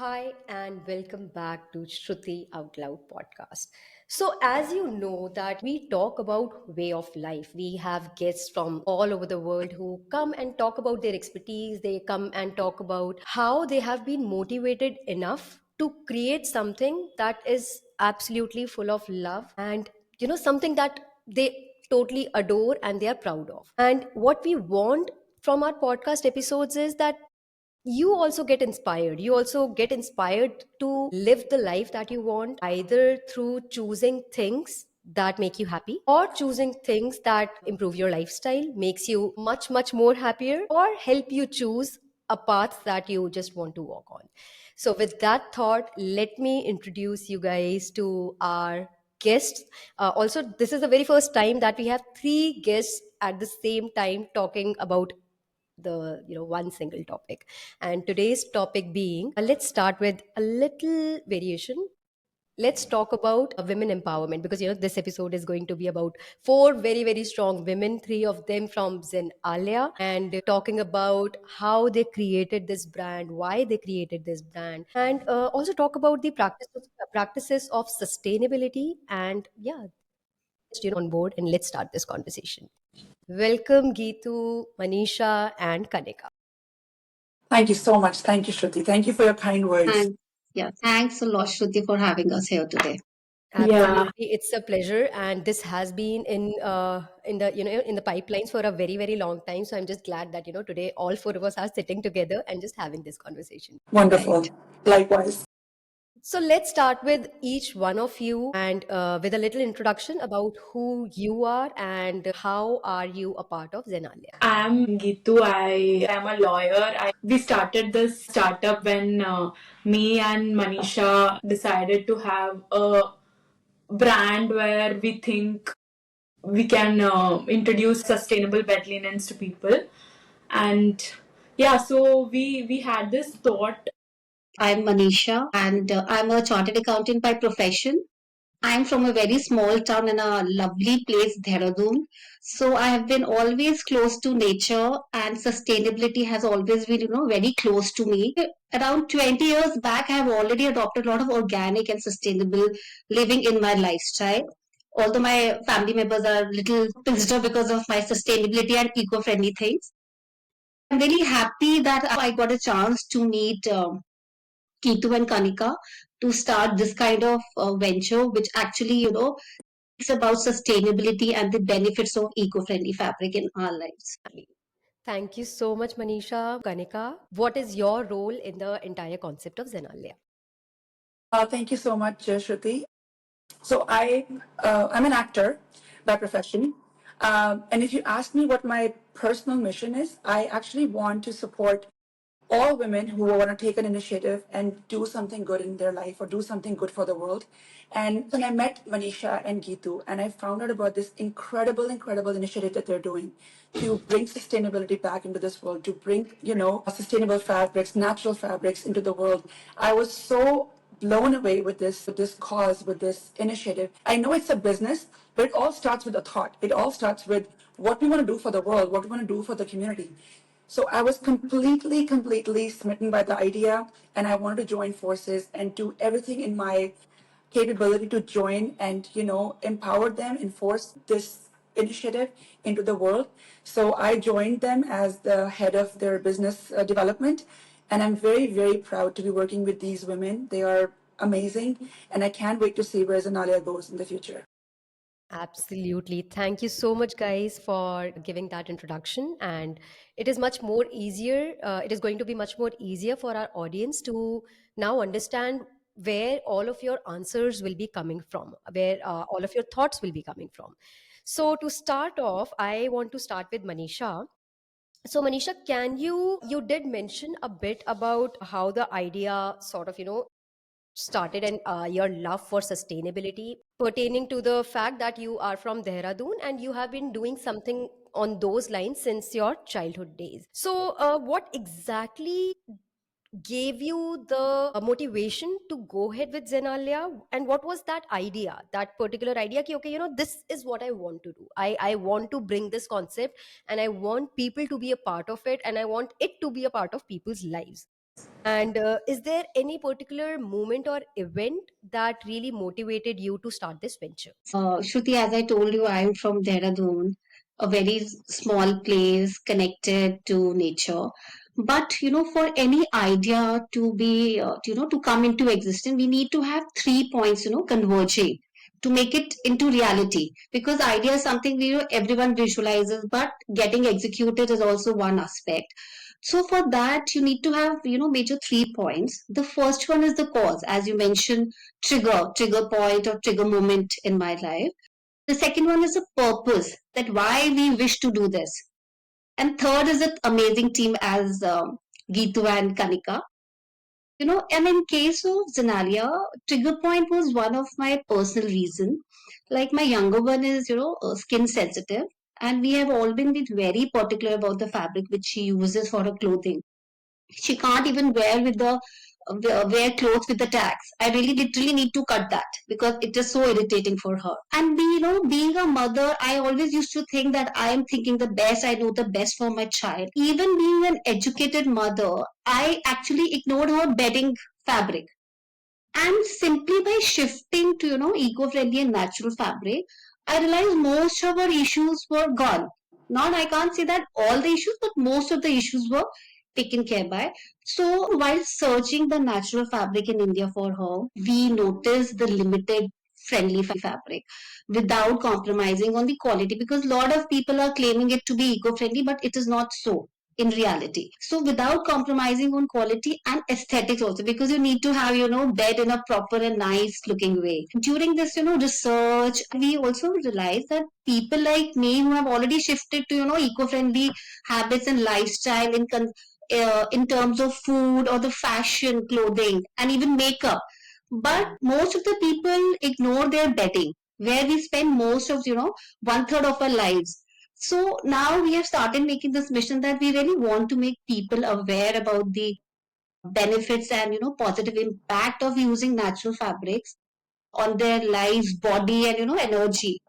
Hi, and welcome back to Shruti Outloud podcast. So, as you know, that we talk about way of life. We have guests from all over the world who come and talk about their expertise. They come and talk about how they have been motivated enough to create something that is absolutely full of love and something that they totally adore and they are proud of. And what we want from our podcast episodes is that you also get inspired to live the life that you want, either through choosing things that make you happy or choosing things that improve your lifestyle, makes you much more happier, or help you choose a path that you just want to walk on. So with that thought, let me introduce you guys to our guests. Also, this is the very first time that we have three guests at the same time talking about the one single topic. And today's topic being, let's start with a little variation. Let's talk about women empowerment, because this episode is going to be about four very strong women, three of them from ZenAlyaa's, and talking about how they created this brand, why they created this brand, and also talk about the practices of sustainability. And yeah, just on board, and let's start this conversation. Welcome, Geethu, Manisha, and Kanika. Thank you so much. Thank you, Shruti. Thank you for your kind words. And yeah, thanks a lot, Shruti, for having us here today. Yeah. Absolutely, it's a pleasure, and this has been in the in the pipelines for a very long time. So I'm just glad that today all four of us are sitting together and just having this conversation. Right. Wonderful. Likewise. So let's start with each one of you and with a little introduction about who you are and how are you a part of ZenAlyaa's. I'm Geethu. I am a lawyer. We started this startup when me and Manisha decided to have a brand where we think we can introduce sustainable bed linens to people. And yeah, so we had this thought. I'm Manisha, and I'm a chartered accountant by profession. I'm from a very small town in a lovely place, Dehradun. So I have been always close to nature, and sustainability has always been, very close to me. Around 20 years back, I have already adopted a lot of organic and sustainable living in my lifestyle. Although my family members are a little pissed off because of my sustainability and eco-friendly things. I'm really happy that I got a chance to meet Geethu and Kanika to start this kind of venture, which actually, it's about sustainability and the benefits of eco-friendly fabric in our lives. Thank you so much, Manisha. Kanika, what is your role in the entire concept of ZenAlyaa's? Thank you so much, Shruti. I'm an actor by profession. And if you ask me what my personal mission is, I actually want to support all women who want to take an initiative and do something good in their life or do something good for the world. And when I met Manisha and Geethu, and I found out about this incredible initiative that they're doing to bring sustainability back into this world, to bring, sustainable fabrics, natural fabrics into the world, I was so blown away with this cause, with this initiative. I know it's a business, but it all starts with a thought. It all starts with what we want to do for the world, what we want to do for the community. So I was completely smitten by the idea, and I wanted to join forces and do everything in my capability to join and, empower them, enforce this initiative into the world. So I joined them as the head of their business development, and I'm very proud to be working with these women. They are amazing, and I can't wait to see where ZenAlyaa's goes in the future. Absolutely. Thank you so much, guys, for giving that introduction. And it is much more easier. It is going to be much more easier for our audience to now understand where all of your answers will be coming from, where all of your thoughts will be coming from. So, to start off, I want to start with Manisha. So, Manisha, you did mention a bit about how the idea sort of, started and your love for sustainability pertaining to the fact that you are from Dehradun and you have been doing something on those lines since your childhood days. So, what exactly gave you the motivation to go ahead with Zenalia, and what was that idea, that particular idea ki, okay, this is what I want to do. I want to bring this concept and I want people to be a part of it and I want it to be a part of people's lives. And is there any particular moment or event that really motivated you to start this venture? Shruti, as I told you, I'm from Dehradun, a very small place connected to nature. But for any idea to be, to come into existence, we need to have 3 points, converging to make it into reality. Because idea is something everyone visualizes, but getting executed is also one aspect. So for that, you need to have, major 3 points. The first one is the cause, as you mentioned, trigger point or trigger moment in my life. The second one is a purpose, that why we wish to do this. And third is an amazing team as Geethu and Kanika. And in case of ZenAlyaa's, trigger point was one of my personal reason. Like my younger one is, skin sensitive, and we have all been very particular about the fabric which she uses for her clothing. She can't even wear with the wear clothes with the tags. I really literally need to cut that because it is so irritating for her. And being a mother, I always used to think that I am thinking the best, I know the best for my child. Even being an educated mother, I actually ignored her bedding fabric. And simply by shifting to, eco-friendly and natural fabric, I realized most of our issues were gone. Not, I can't say that all the issues, but most of the issues were taken care by. So while searching the natural fabric in India for her, we noticed the limited friendly fabric without compromising on the quality, because a lot of people are claiming it to be eco-friendly, but it is not so in reality. So without compromising on quality and aesthetics also, because you need to have, bed in a proper and nice looking way. During this, research, we also realized that people like me who have already shifted to, eco-friendly habits and lifestyle in terms of food or the fashion, clothing, and even makeup. But most of the people ignore their bedding, where we spend most of, one third of our lives. So now we have started making this mission that we really want to make people aware about the benefits and positive impact of using natural fabrics on their lives, body, and energy.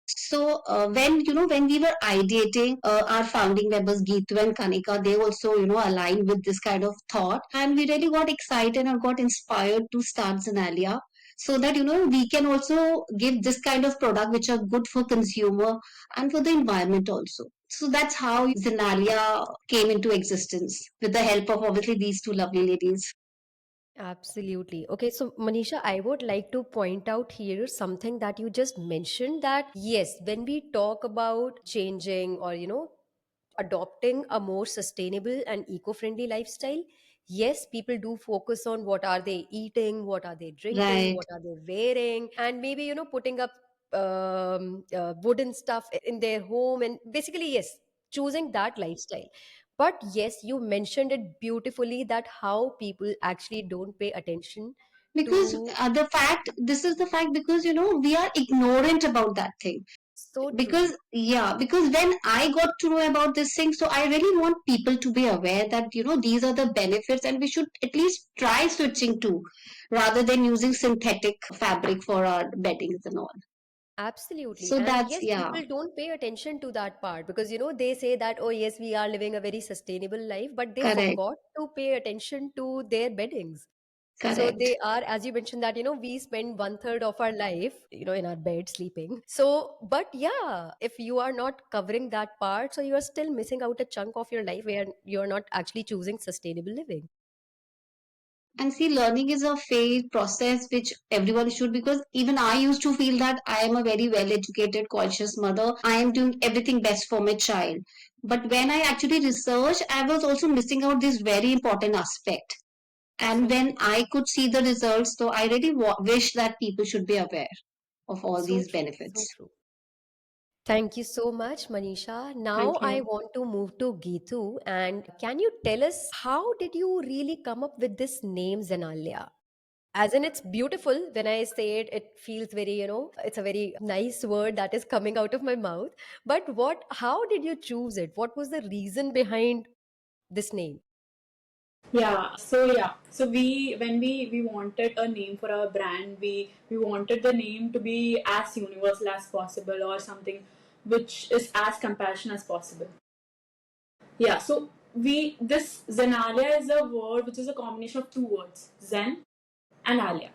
So when we were ideating, our founding members Geethu and Kanika, they also aligned with this kind of thought, and we really got excited and got inspired to start ZenAlyaa's, so that we can also give this kind of product which are good for consumer and for the environment also. So that's how ZenAlyaa's came into existence with the help of obviously these two lovely ladies. Absolutely. Okay, so Manisha, I would like to point out here something that you just mentioned, that yes, when we talk about changing or, adopting a more sustainable and eco-friendly lifestyle, yes, people do focus on what are they eating, what are they drinking, Right. what are they wearing, and maybe, putting up wooden stuff in their home, and basically, yes, choosing that lifestyle. But yes, you mentioned it beautifully, that how people actually don't pay attention Because to. this is the fact, because we are ignorant about that thing. So true. Because when I got to know about this thing, so I really want people to be aware that these are the benefits, and we should at least try switching to, rather than using synthetic fabric for our beddings and all. Absolutely. So And that's, yes, yeah, people don't pay attention to that part because, they say that, oh, yes, we are living a very sustainable life, but they correct, forgot to pay attention to their beddings. So correct. they are, as you mentioned, that, we spend one third of our life, in our bed sleeping. So, but yeah, if you are not covering that part, so you are still missing out a chunk of your life where you're not actually choosing sustainable living. And see, learning is a phase process which everyone should, because even I used to feel that I am a very well educated, conscious mother. I am doing everything best for my child. But when I actually researched, I was also missing out this very important aspect. And So when true. I could see the results, so I really wish that people should be aware of all So these true. So benefits. true. Thank you so much, Manisha. Now Thank I you. want to move to Geethu. And can you tell us, how did you really come up with this name Zenalia? As in, it's beautiful. When I say it, it feels very, it's a very nice word that is coming out of my mouth. But how did you choose it? What was the reason behind this name? So we when we wanted a name for our brand, we wanted the name to be as universal as possible, or something which is as compassion as possible. Yeah, so this ZenAlyaa is a word which is a combination of two words, Zen and Alia.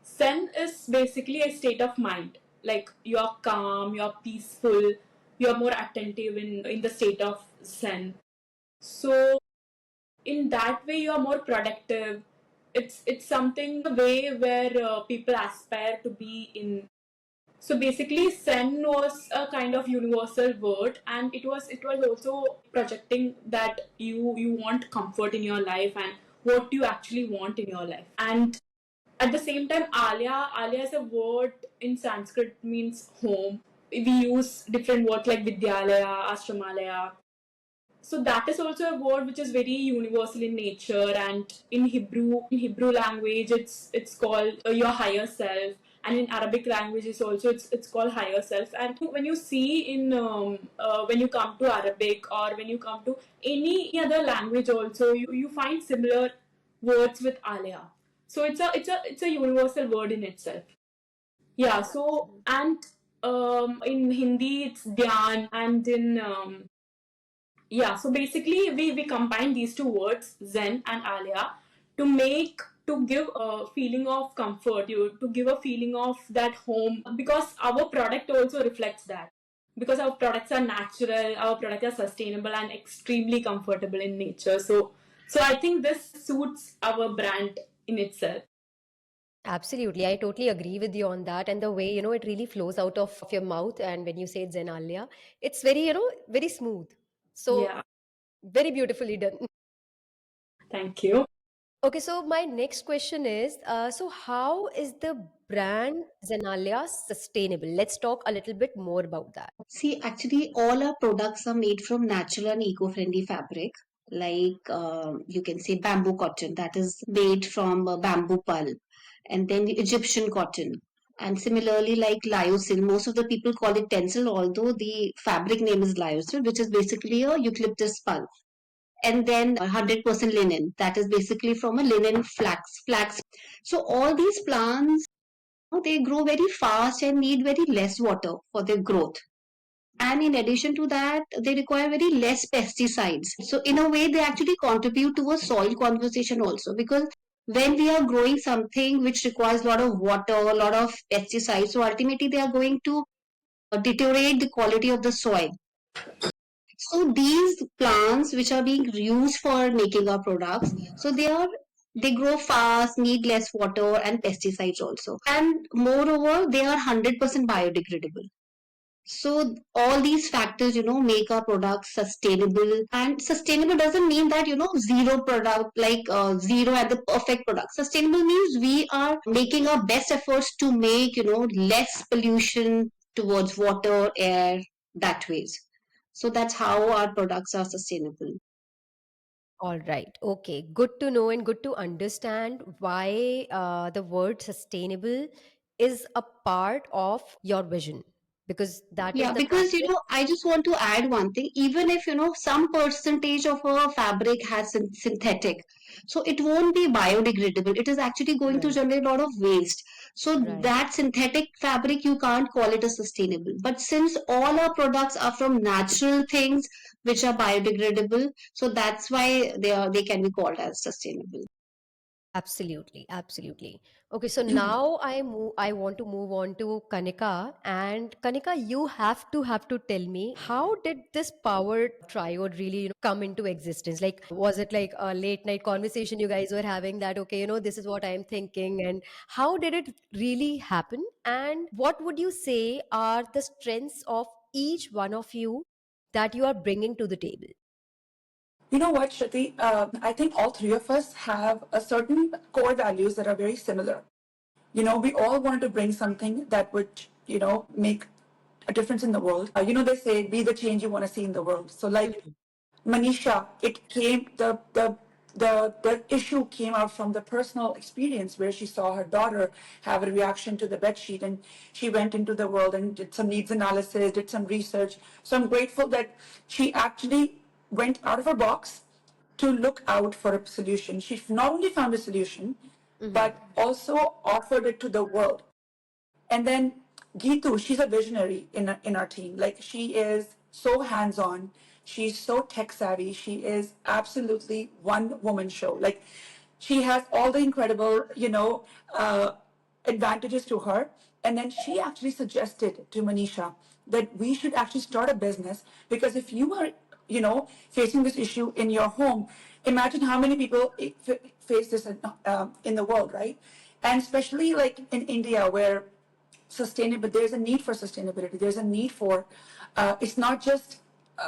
Zen is basically a state of mind. Like you're calm, you're peaceful, you're more attentive in the state of Zen. So in that way you are more productive. It's something the way where people aspire to be in. So basically Zen was a kind of universal word, and it was also projecting that you want comfort in your life and what you actually want in your life. And at the same time, Alia is a word in Sanskrit, means home. We use different words like Vidyalaya, Ashramalaya. So that is also a word which is very universal in nature, and in Hebrew language it's called your higher self, and in Arabic language it's called higher self. And when you see in when you come to Arabic, or when you come to any other language also, you find similar words with alia. So it's a universal word in itself. Yeah. So and in Hindi it's dhyan, and in yeah, so basically we combine these two words, Zen and Alia, to make to give a feeling of comfort, to give a feeling of that home, because our product also reflects that. Because our products are natural, our products are sustainable and extremely comfortable in nature. So I think this suits our brand in itself. Absolutely. I totally agree with you on that. And the way, it really flows out of your mouth. And when you say ZenAlyaa's, it's very, very smooth. So Yeah, very beautifully done. thank you. Okay, so my next question is, so how is the brand ZenAlyaa's sustainable? Let's talk a little bit more about that. See, actually, all our products are made from natural and eco-friendly fabric. Like you can say bamboo cotton, that is made from bamboo pulp, and then the Egyptian cotton. And similarly, like lyocell, most of the people call it tencel, although the fabric name is lyocell, which is basically a eucalyptus pulp. And then 100% linen, that is basically from a linen flax. So all these plants, they grow very fast and need very less water for their growth, and in addition to that they require very less pesticides. So in a way they actually contribute to a soil conservation also, because when we are growing something which requires a lot of water, a lot of pesticides, so ultimately they are going to deteriorate the quality of the soil. So these plants which are being used for making our products, so they grow fast, need less water and pesticides also, and moreover they are 100% biodegradable. So all these factors, make our products sustainable. And sustainable doesn't mean that, zero product, like zero and the perfect product. Sustainable means we are making our best efforts to make, less pollution towards water, air, that ways. So that's how our products are sustainable. All right. Okay. Good to know and good to understand why the word sustainable is a part of your vision, because that is Yeah, the because factor. I just want to add one thing. Even if some percentage of a fabric has synthetic, so it won't be biodegradable. It is actually going to Right. generate a lot of waste. So Right. that synthetic fabric, you can't call it a sustainable. But since all our products are from natural things which are biodegradable, so that's why they can be called as sustainable. Absolutely, absolutely. Okay, so now I want to move on to Kanika. And Kanika, you have to tell me, how did this power triode really, come into existence? Like, was it like a late night conversation you guys were having that, okay, this is what I'm thinking, and how did it really happen? And what would you say are the strengths of each one of you that you are bringing to the table? You know what, Shruti? I think all three of us have a certain core values that are very similar. We all wanted to bring something that would, make a difference in the world. They say, be the change you want to see in the world. So, like Manisha, the issue came out from the personal experience where she saw her daughter have a reaction to the bed sheet, and she went into the world and did some needs analysis, did some research. So I'm grateful that she actually went out of her box to look out for a solution. She not only found a solution, Mm-hmm. but also offered it to the world. And then Geethu, she's a visionary in our team. Like, she is so hands on. She's so tech savvy. She is absolutely one woman show. Like, she has all the incredible, advantages to her. And then she actually suggested to Manisha that we should actually start a business, because if you are, facing this issue in your home, imagine how many people face this in the world, right? And especially like in India, where sustainable, there's a need for sustainability. There's a need for, it's not just,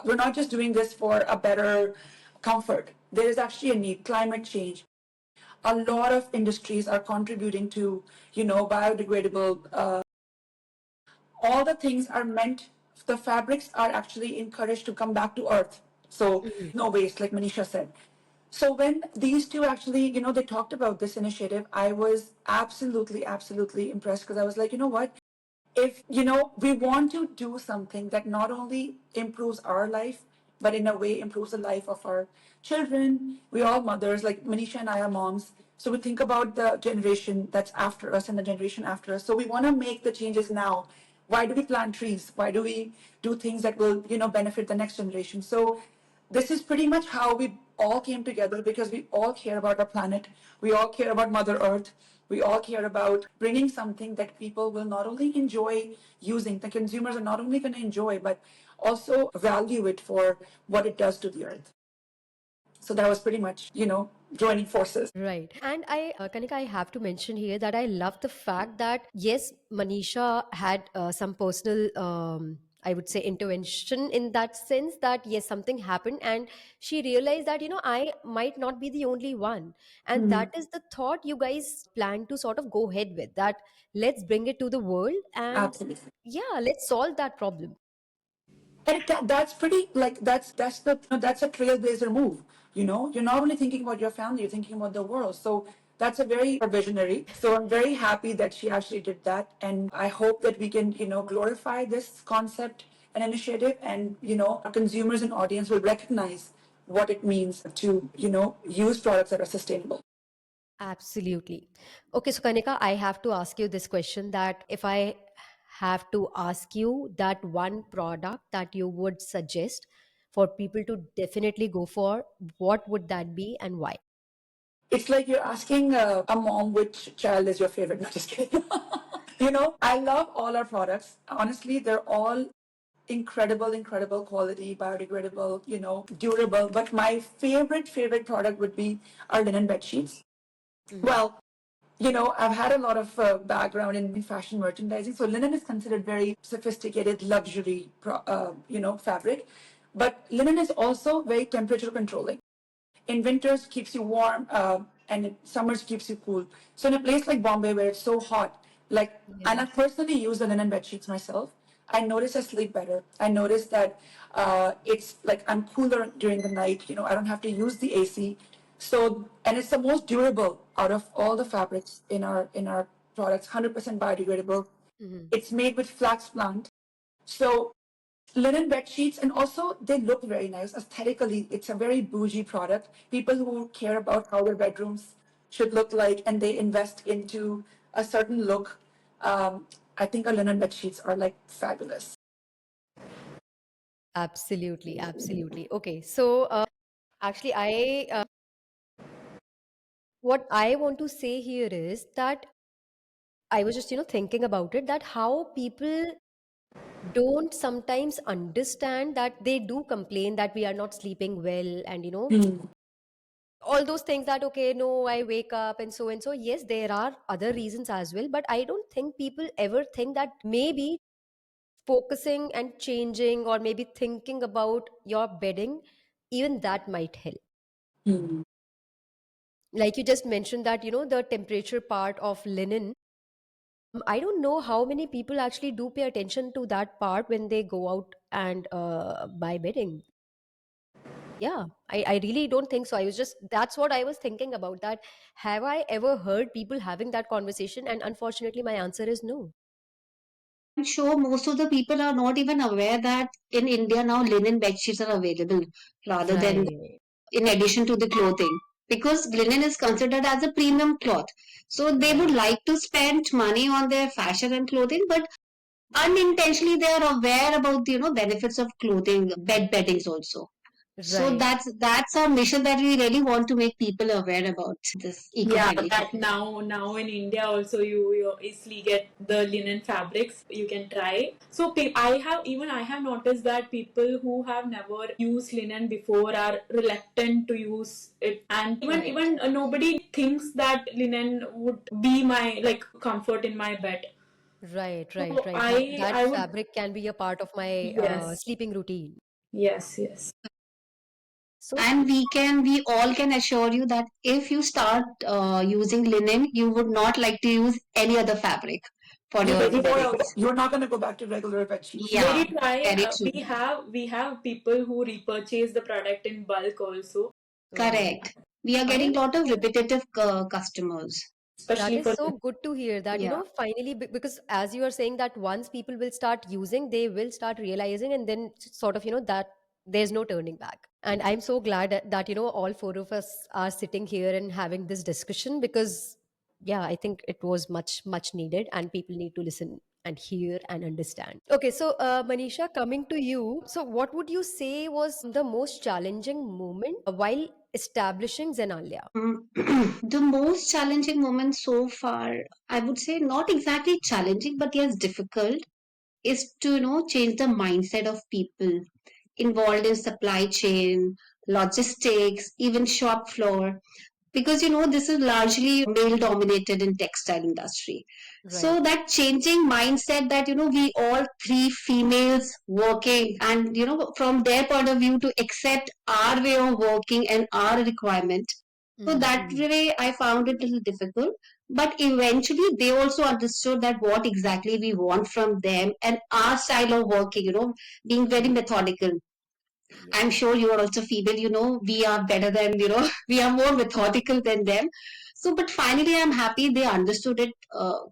we're not just doing this for a better comfort. There is actually a need. Climate change, a lot of industries are contributing to, biodegradable, all the things are meant, the fabrics are actually encouraged to come back to earth. So no waste, like Manisha said. So when these two actually, they talked about this initiative, I was absolutely, absolutely impressed, because I was like, you know what? If, we want to do something that not only improves our life, but in a way improves the life of our children. We're all mothers, like Manisha and I are moms. So we think about the generation that's after us and the generation after us. So we want to make the changes now. Why do we plant trees? Why do we do things that will, benefit the next generation? So this is pretty much how we all came together, because we all care about our planet. We all care about Mother Earth. We all care about bringing something that people will not only enjoy using, the consumers are not only going to enjoy, but also value it for what it does to the earth. So that was pretty much, joining forces. Right. And Kanika, I have to mention here that I love the fact that, yes, Manisha had some personal, I would say, intervention in that sense that, yes, something happened and she realized that, I might not be the only one. And that is the thought you guys plan to sort of go ahead with, that let's bring it to the world and, Absolutely. yeah, let's solve that problem. And that's pretty, like, that's a trailblazer move. You're not only thinking about your family, you're thinking about the world. So that's a very visionary. So I'm very happy that she actually did that, and I hope that we can, glorify this concept and initiative, and our consumers and audience will recognize what it means to, use products that are sustainable. Absolutely. Okay, so Kanika, I have to ask you this question, that if I have to ask you that one product that you would suggest for people to definitely go for, what would that be and why? It's like you're asking a mom which child is your favorite. No, just kidding. I love all our products. Honestly, they're all incredible, incredible quality, biodegradable, durable. But my favorite product would be our linen bed sheets. Mhm. Well, I've had a lot of background in fashion merchandising, so linen is considered very sophisticated luxury, fabric. But linen is also very temperature controlling. In winters keeps you warm, and in summers keeps you cool. So in a place like Bombay where it's so hot, like, and I Yes. personally use the linen bed sheets myself, I notice I sleep better. I notice that it's like I'm cooler during the night. I don't have to use the AC. So, and it's the most durable out of all the fabrics in our products. 100% biodegradable. Mhm. It's made with flax plant. So linen bed sheets, and also they look very nice aesthetically. It's a very bougie product. People who care about how their bedrooms should look like and they invest into a certain look, I think our linen bed sheets are like fabulous. Absolutely, absolutely. Okay, so actually, what I want to say here is that I was just, thinking about it, that how people don't sometimes understand that they do complain that we are not sleeping well, and Mm. all those things, that okay, no, I wake up and so, yes, there are other reasons as well, but I don't think people ever think that maybe focusing and changing, or maybe thinking about your bedding, even that might help. Mm. Like you just mentioned that, the temperature part of linen, I don't know how many people actually do pay attention to that part when they go out and buy bedding. Yeah, I really don't think so. That's what I was thinking about, that have I ever heard people having that conversation? And unfortunately, my answer is no. I'm sure most of the people are not even aware that in India now linen bed sheets are available rather than Right. in addition to the clothing, because linen is considered as a premium cloth. So they would Right. like to spend money on their fashion and clothing, but unintentionally they are aware about the benefits of clothing, beddings also. So Right. that's our mission, that we really want to make people aware about this Yeah, eco-friendly that clothing. now in India also you easily get the linen fabrics. You can try. So I have noticed that people who have never used linen before are reluctant to use it, and Right. even nobody thinks that linen would be my like comfort in my bed. Right, right, So right. That I that would. fabric can be a part of my Yes, sleeping routine. yes. So And we all can assure you that if you start using linen, you would not like to use any other fabric for You'll your get Very bedding. spoiled. You're not going to go back to regular bed sheets. Yeah, very try. very true. We have people who repurchase the product in bulk also, wow. Correct. We are I getting mean, a lot of repetitive customers. that especially is for so good to hear that, Yeah. finally, because as you are saying that once people will start using, they will start realizing, and then sort of, that there's no turning back. And I'm so glad that, all four of us are sitting here and having this discussion because, yeah, I think it was much, much needed and people need to listen and hear and understand. Okay, so Manisha, coming to you. So, what would you say was the most challenging moment while establishing Zenalia? The most challenging moment so far, I would say not exactly challenging, but yes, difficult, is to change the mindset of people involved in supply chain, logistics, even shop floor, because this is largely male dominated in textile industry. So Right. that changing mindset, that we all three females working, and from their point of view, to accept our way of working and our requirement. So Mm. that way I found it a little difficult, but eventually they also understood that what exactly we want from them, and our style of working, being very methodical. I'm Yeah. sure you are also female, we are better than, we are more methodical than them. So, but finally, I'm happy they understood it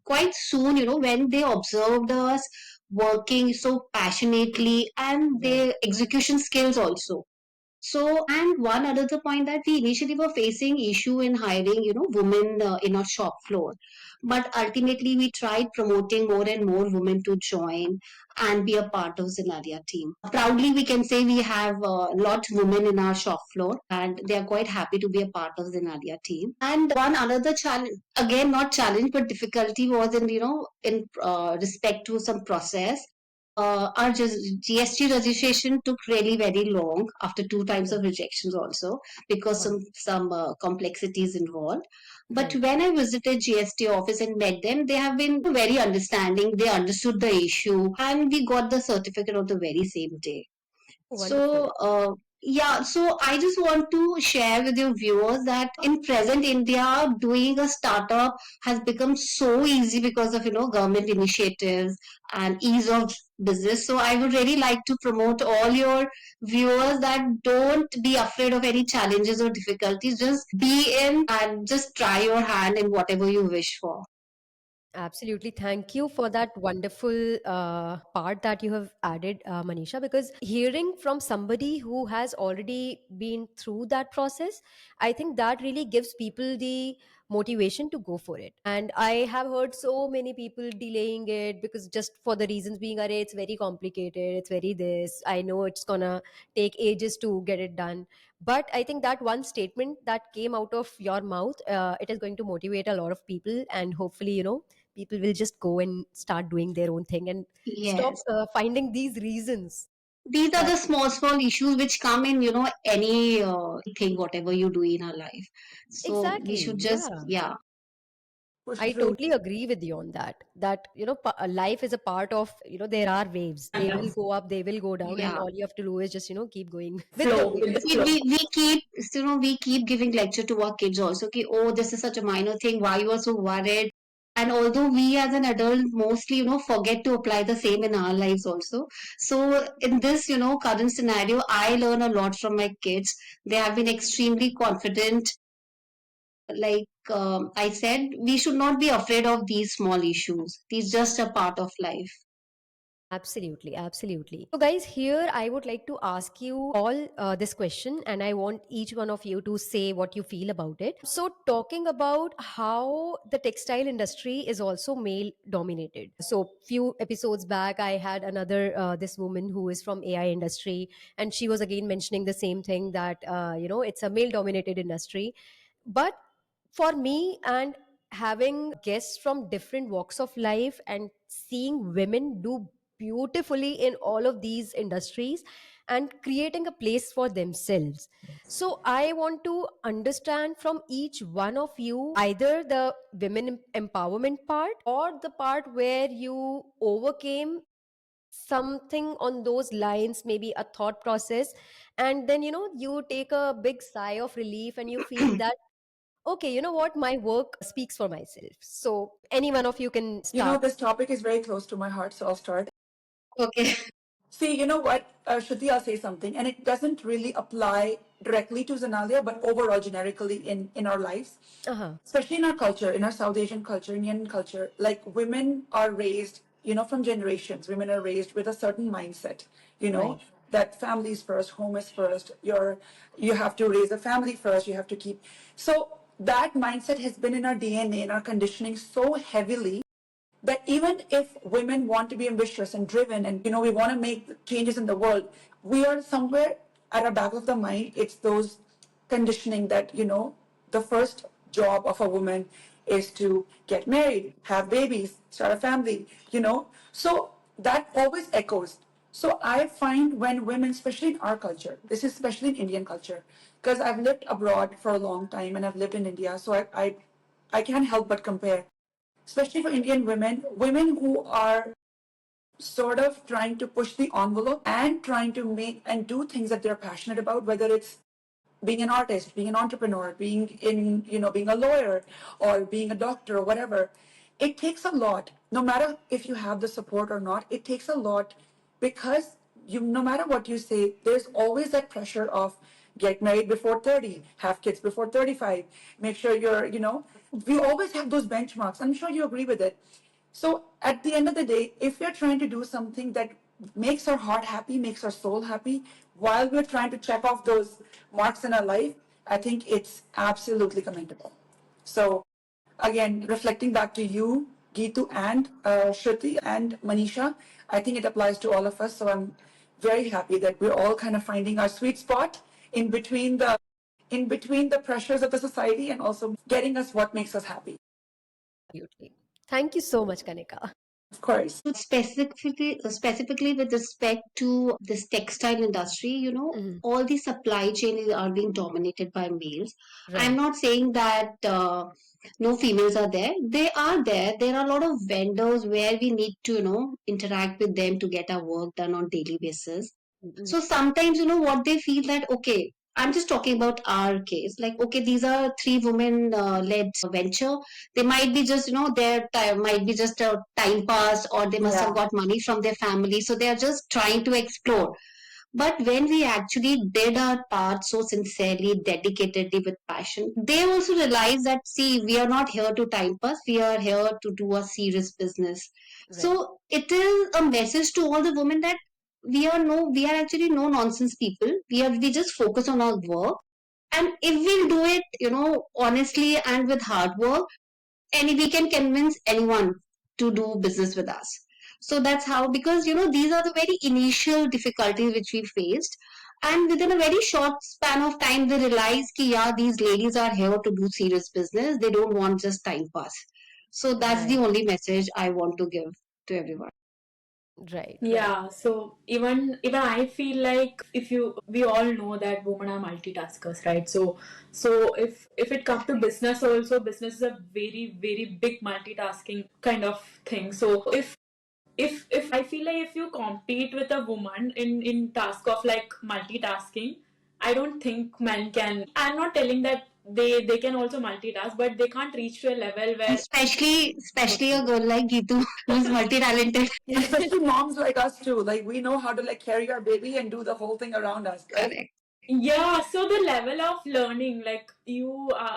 quite soon, when they observed us working so passionately, and Right. their execution skills also. So, and one another point, that we initially were facing issue in hiring, women in our shop floor. But ultimately, we tried promoting more and more women to join and be a part of ZenAlyaa's team. Proudly, we can say we have a lot of women in our shop floor, and they are quite happy to be a part of ZenAlyaa's team. And one another challenge, again, not challenge, but difficulty, was in, respect to some process. Our GST registration took really very long, after two times of Right. rejections also, because Wow. some complexities involved. But Right. when I visited GST office and met them, they have been very understanding. They understood the issue, and we got the certificate on the very same day. Wonderful. So, yeah, so I just want to share with your viewers that in present India, doing a startup has become so easy because of, government initiatives and ease of business. So I would really like to promote all your viewers that don't be afraid of any challenges or difficulties. Just be in and just try your hand in whatever you wish for. Absolutely. Thank you for that wonderful part that you have added, Manisha, because hearing from somebody who has already been through that process, I think that really gives people the motivation to go for it. And I have heard so many people delaying it because just for the reasons being, Array, it's very complicated, it's very this, I know it's gonna take ages to get it done. But I think that one statement that came out of your mouth, it is going to motivate a lot of people, and hopefully, people will just go and start doing their own thing and stop Yes. finding these reasons These are that the small issues which come in, any thing, whatever you do in our life. So we exactly, should just, yeah. yeah. Push I through. totally agree with you on that, that life is a part of, there are waves, they kind will of go up, they will go down, and Yeah. all you have to do is just keep going with the flow with the waves. We, flow. we, we keep, we keep giving lecture to our kids also. Okay, oh, this is such a minor thing. Why you are so worried? And although we as an adult mostly, forget to apply the same in our lives also. So in this, current scenario, I learn a lot from my kids. They have been extremely confident. Like I said, we should not be afraid of these small issues. These just a part of life. Absolutely, absolutely. So, guys, here I would like to ask you all this question, and I want each one of you to say what you feel about it. So, talking about how the textile industry is also male dominated. So, few episodes back, I had another this woman who is from AI industry, and she was again mentioning the same thing that it's a male dominated industry, but for me and having guests from different walks of life and seeing women do beautifully in all of these industries and creating a place for themselves. So, I want to understand from each one of you either the women empowerment part or the part where you overcame something on those lines, maybe a thought process, and then you take a big sigh of relief and you feel that, okay, you know what, my work speaks for myself. So, any one of you can You know, start. this topic is very close to my heart, so I'll start. Okay. See, you know what, Shruti, I'll say something, and it doesn't really apply directly to ZenAlyaa, but overall, generically in our lives, Uh-huh. especially in our culture, in our South Asian culture, Indian culture. Like women are raised, from generations. Women are raised with a certain mindset, you know, Right. that family is first, home is first. You have to raise a family first. You have to keep. So that mindset has been in our DNA, in our conditioning, so heavily that even if women want to be ambitious and driven and we want to make changes in the world, we are somewhere at our back of the mind, it's those conditioning that the first job of a woman is to get married, have babies, start a family, so that always echoes. So I find when women, especially in our culture, this is especially in Indian culture, because I've lived abroad for a long time and I've lived in India, so I can't help but compare, especially for Indian women, women who are sort of trying to push the envelope and trying to make and do things that they're passionate about, whether it's being an artist, being an entrepreneur, being a lawyer or being a doctor or whatever. It takes a lot, no matter if you have the support or not, it takes a lot because no matter what you say, there's always that pressure of get married before 30, have kids before 35, make sure we always have those benchmarks. I'm sure you agree with it. So at the end of the day, if we're trying to do something that makes our heart happy, makes our soul happy, while we're trying to check off those marks in our life, I think it's absolutely commendable. So again, reflecting back to you, Geethu and Shruti and Manisha, I think it applies to all of us. So I'm very happy that we're all kind of finding our sweet spot in between the pressures of the society and also getting us what makes us happy. Absolutely. Thank you so much, Kanika. Of course. Specifically with respect to this textile industry, Mhm. all the supply chain are being dominated by males. I'm Right. not saying that no females are there. They are there. There are a lot of vendors where we need to, interact with them to get our work done on daily basis. Mhm. So sometimes, what they feel that, okay, I'm just talking about our case. Like, okay, these are three women led venture. They might be just, their time might be just a time pass, or they must have Yeah. got money from their family. So they are just trying to explore. But when we actually did our part so sincerely, dedicatedly with passion, they also realize that, see, we are not here to time pass, we are here to do a serious business. Right. So it is a message to all the women that we are actually no nonsense people. We just focus on our work. And if we'll do it, honestly and with hard work, and we can convince anyone to do business with us. So that's how, because these are the very initial difficulties which we faced, and within a very short span of time they realize ki, yeah, these ladies are here to do serious business, they don't want just time pass. So that's the Right. only message I want to give to everyone. Right. Right. Yeah, so even I feel like if you we all know that women are multitaskers, right? So if it comes to business also, business is a very, very big multitasking kind of thing. So if I feel like if you compete with a woman in task of like multitasking, I don't think men can. I'm not telling that they can also multitask, but they can't reach to a level And where especially a girl like Geethu who's multi-talented. And especially moms like us too. Like we know how to like carry our baby and do the whole thing around us, right? Correct. yeah, so the level of learning, like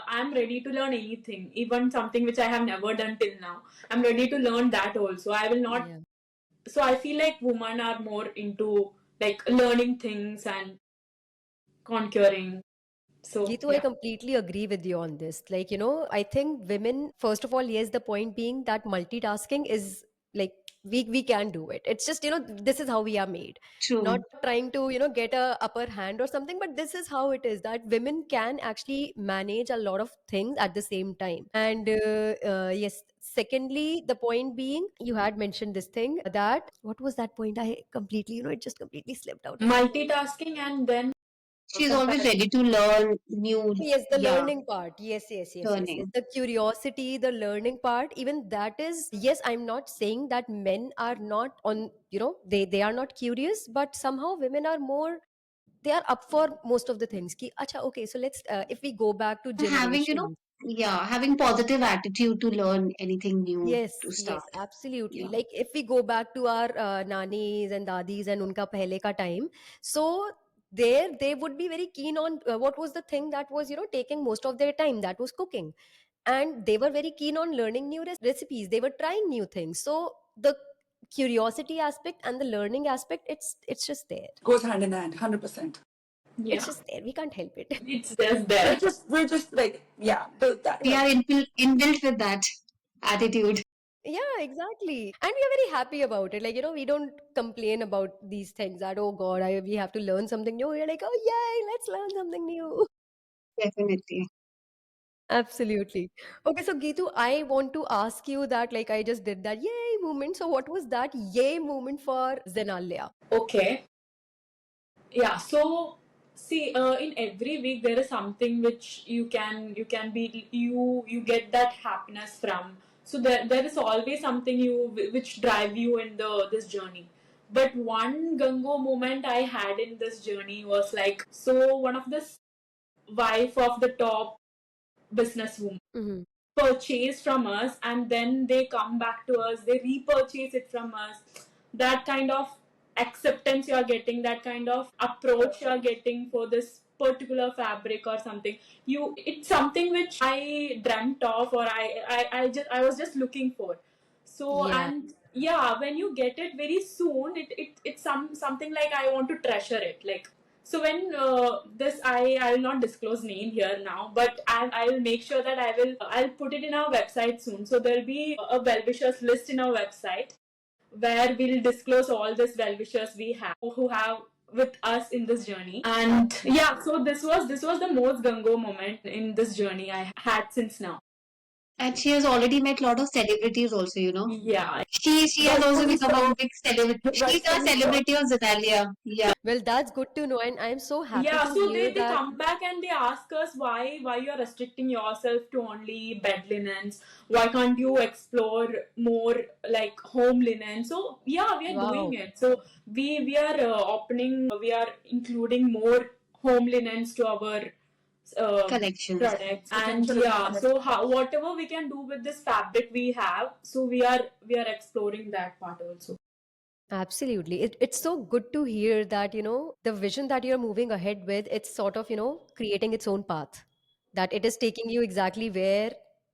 I'm ready to learn anything, even something which I have never done till now. I'm ready to learn that also. I will not Yeah. So I feel like women are more into like learning things and conquering. So Geetu, I yeah. completely agree with you on this. Like, I think women, first of all, yes, the point being that multitasking is like we can do it. It's just, this is how we are made. Not True. trying to, get a upper hand or something, but this is how it is that women can actually manage a lot of things at the same time. And yes, secondly, the point being, you had mentioned this thing that what was that point? I completely, it just completely slipped out of my mind. Multitasking and then She's always compare. ready to learn new, Yes, the yeah, learning part. Yes, yes, yes, yes, yes. learning. The curiosity, the learning part, even that is, yes, I'm not saying that men are not on, they are not curious, but somehow women are more, they are up for most of the things. Ki, acha, okay, so let's, if we go back to And having, generations. yeah, having positive attitude to learn anything new Yes, to yes, start. absolutely. Yeah. Like if we go back to our nannies and dadis and unka pehle ka time, so there they would be very keen on what was the thing that was, taking most of their time, that was cooking. And they were very keen on learning new recipes. They were trying new things. So the curiosity aspect and the learning aspect, it's just there. Goes hand in hand, 100%. It's Yeah, just there. We can't help it. it's just We're there. just like, yeah, built that We way. are inbuilt with that attitude. Yeah, exactly. And we are very happy about it. Like, we don't complain about these things that, oh God, we have to learn something new. We're like, oh, yay, let's learn something new. Definitely. Absolutely. Okay, so Geetu, I want to ask you that, like, I just did that yay moment. So, what was that yay moment for Zenalia? Okay. Yeah, so see, in every week there is something which you can be you get that happiness from. So there is always something which drive you in the this journey. But one Gango moment I had in this journey was like, so one of this wife of the top businesswoman Mm-hmm. purchase from us, and then they come back to us, they repurchase it from us. That kind of acceptance you are getting, that kind of approach you are getting for this particular fabric or something, it's something which I dreamt of, or I was just looking for. So, Yeah. and yeah, when you get it very soon, it's something like I want to treasure it. Like, so when this I will not disclose name here now, but I'll make sure that I'll put it in our website soon. So there'll be a well-wishers list in our website where we'll disclose all these well-wishers we have who have with us in this journey. And yeah, so this was the most Gango moment in this journey I had since now. And she has already met a lot of celebrities also. Yeah, She has also Rightfully become a so. big celebrity. She's a Rightfully so. celebrity of ZenAlyaa's. Yeah, Well, that's good to know. And I'm so happy yeah, to so hear they that. come back and they ask us why you are restricting yourself to only bed linens. Why can't you explore more like home linen? So yeah, we are doing Wow. it. So we are we are including more home linens to our collections. products. And Potential in yeah, our so next how, month. whatever we can do with this fabric we have, so we are exploring that part also. Absolutely. It's so good to hear that, the vision that you're moving ahead with, it's sort of, creating its own path, that it is taking you exactly where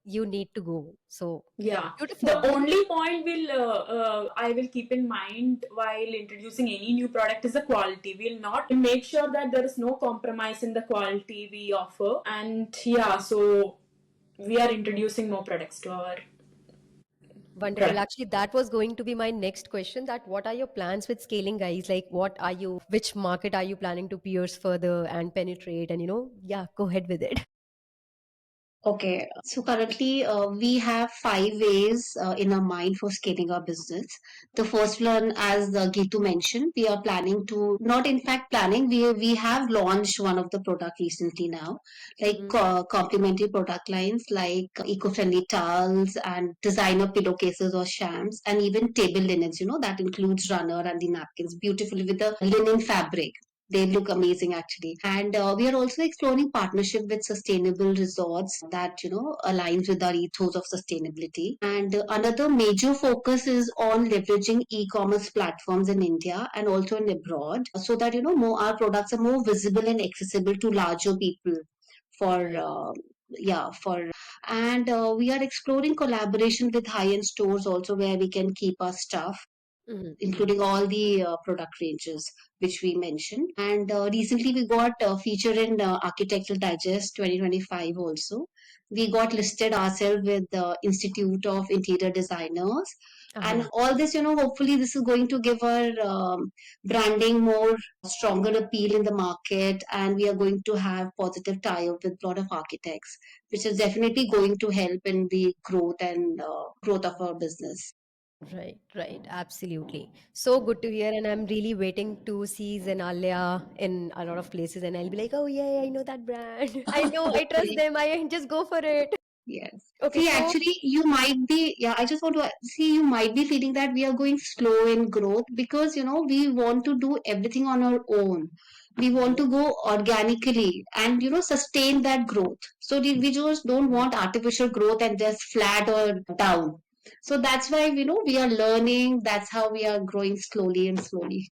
you need to go. So Yeah, beautiful. the only point I will keep in mind while introducing any new product is the quality. We'll not make sure that there is no compromise in the quality we offer. And yeah, so we are introducing more products to our Wonderful. product. Actually, that was going to be my next question, that what are your plans with scaling, guys? Like, which market are you planning to pierce further and penetrate? And, yeah, go ahead with it. Okay, so currently we have 5 ways in our mind for scaling our business. The first one, as Geethu mentioned, we are planning to, not in fact planning, we have launched one of the product recently now, like Mm-hmm. complementary product lines like eco-friendly towels and designer pillowcases or shams, and even table linens, that includes runner and the napkins beautifully with the linen fabric. They look amazing actually. And we are also exploring partnership with sustainable resorts that aligns with our ethos of sustainability. And another major focus is on leveraging e-commerce platforms in India and also in abroad so that more our products are more visible and accessible to larger people for Right. yeah for and we are exploring collaboration with high-end stores also where we can keep our stuff. including all the product ranges which we mentioned. And recently we got featured in Architectural Digest 2025 also. We got listed ourselves with the Institute of Interior Designers. And Uh-huh. all this, hopefully this is going to give our branding more stronger appeal in the market. And we are going to have positive tie-up with a lot of architects, which is definitely going to help in the growth and growth of our business. Right, right, absolutely. So good to hear, and I'm really waiting to see Zenalia in a lot of places, and I'll be like, oh yeah, I know that brand. I know, I trust Hopefully. them. I just go for it. Yes. Okay, See, so actually, you might be, yeah, I just want to see, you might be feeling that we are going slow in growth because, we want to do everything on our own. We want to go organically and, sustain that growth. So we just don't want artificial growth and just flat or down. So that's why, we are learning. That's how we are growing slowly and slowly.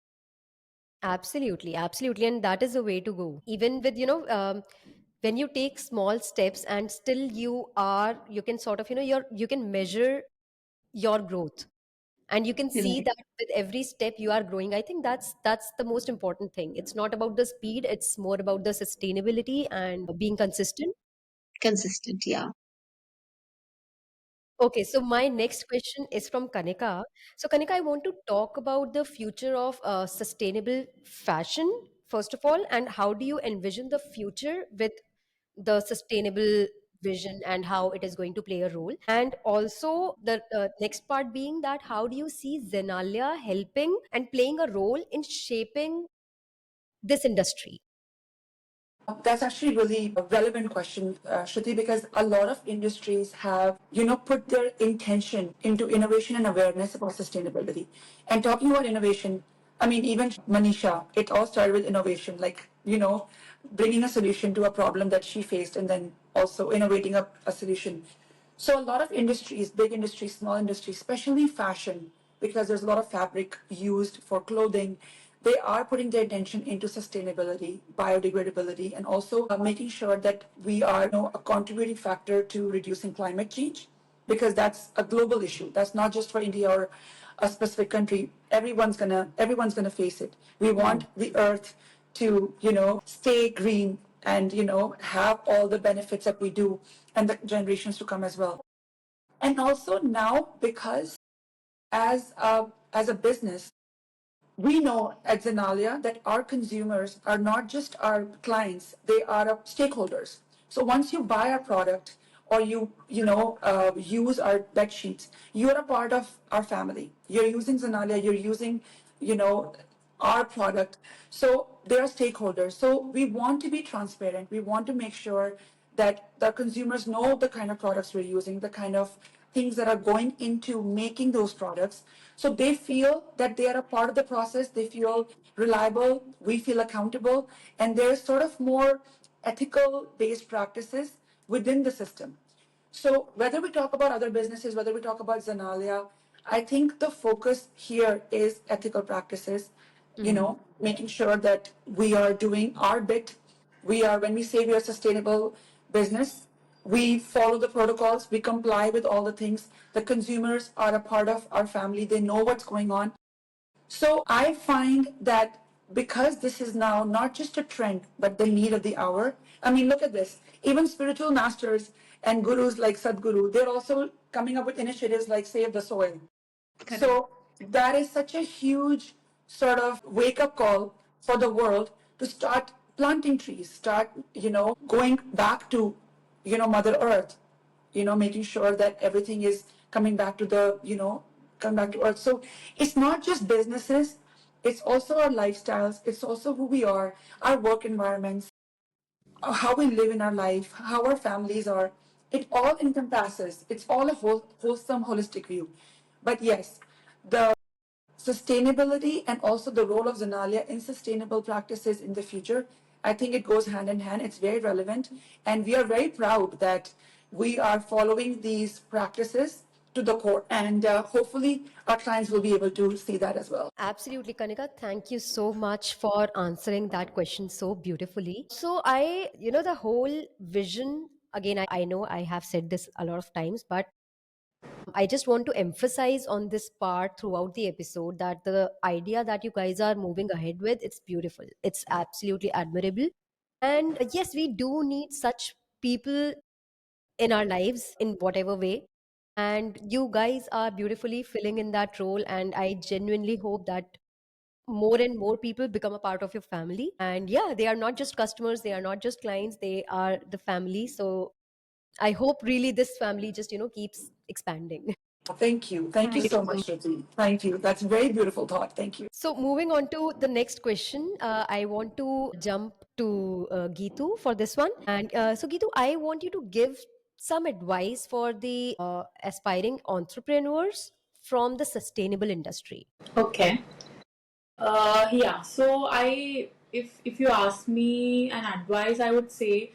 absolutely, absolutely, and that is the way to go. Even with when you take small steps, and still you can sort of you can measure your growth, and you can see Right. that with every step you are growing. I think that's the most important thing. It's not about the speed, it's more about the sustainability and being consistent. Consistent. Yeah. Okay, so my next question is from Kanika. So, Kanika, I want to talk about the future of sustainable fashion, first of all, and how do you envision the future with the sustainable vision and how it is going to play a role? And also, the next part being that how do you see Zenalia helping and playing a role in shaping this industry? That's actually really a relevant question, Shruti, because a lot of industries have, put their intention into innovation and awareness about sustainability. And talking about innovation, I mean, even Manisha, it all started with innovation, like, bringing a solution to a problem that she faced and then also innovating a solution. So a lot of industries, big industries, small industries, especially fashion, because there's a lot of fabric used for clothing, they are putting their attention into sustainability, biodegradability, and also making sure that we are, a contributing factor to reducing climate change, because that's a global issue. That's not just for India or a specific country. Everyone's gonna face it. We want the earth to, stay green and, have all the benefits that we do and the generations to come as well. And also now, because as a business, we know at Zenalia that our consumers are not just our clients; they are our stakeholders. So once you buy our product or use our bed sheets, you're a part of our family. You're using Zenalia. You're using, you know, our product. So they are stakeholders. So we want to be transparent. We want to make sure that the consumers know the kind of products we're using, the kind of things that are going into making those products. So they feel that they are a part of the process. They feel reliable. We feel accountable. And there's sort of more ethical based practices within the system. So whether we talk about other businesses, whether we talk about Zenalia, I think the focus here is ethical practices, making sure that we are doing our bit. When we say we are a sustainable business, we follow the protocols, we comply with all the things. The consumers are a part of our family. They know what's going on. So I find that because this is now not just a trend, but the need of the hour. I mean, look at this. Even spiritual masters and gurus like Sadhguru, they're also coming up with initiatives like Save the Soil. Correct. So that is such a huge sort of wake up call for the world to start planting trees, start, going back to, Mother Earth, making sure that everything is coming back to come back to Earth. So it's not just businesses, it's also our lifestyles, it's also who we are, our work environments, how we live in our life, how our families are. It all encompasses, it's all a wholesome, holistic view. But yes, the sustainability and also the role of Zenalia in sustainable practices in the future, I think it goes hand in hand. It's very relevant. And we are very proud that we are following these practices to the core. And hopefully, our clients will be able to see that as well. Absolutely, Kanika. Thank you so much for answering that question so beautifully. So, the whole vision, again, I know I have said this a lot of times, but I just want to emphasize on this part throughout the episode that the idea that you guys are moving ahead with, it's beautiful. It's absolutely admirable. And yes, we do need such people in our lives in whatever way. And you guys are beautifully filling in that role. And I genuinely hope that more and more people become a part of your family. And yeah, they are not just customers, they are not just clients, they are the family. So I hope really this family just, keeps expanding. Thank you. Thank you Thank so you. much, Shruti. Thank you. That's a very beautiful thought. Thank you. So, moving on to the next question, I want to jump to Geethu for this one. And so, Geethu, I want you to give some advice for the aspiring entrepreneurs from the sustainable industry. Okay. Yeah. So if you ask me an advice, I would say,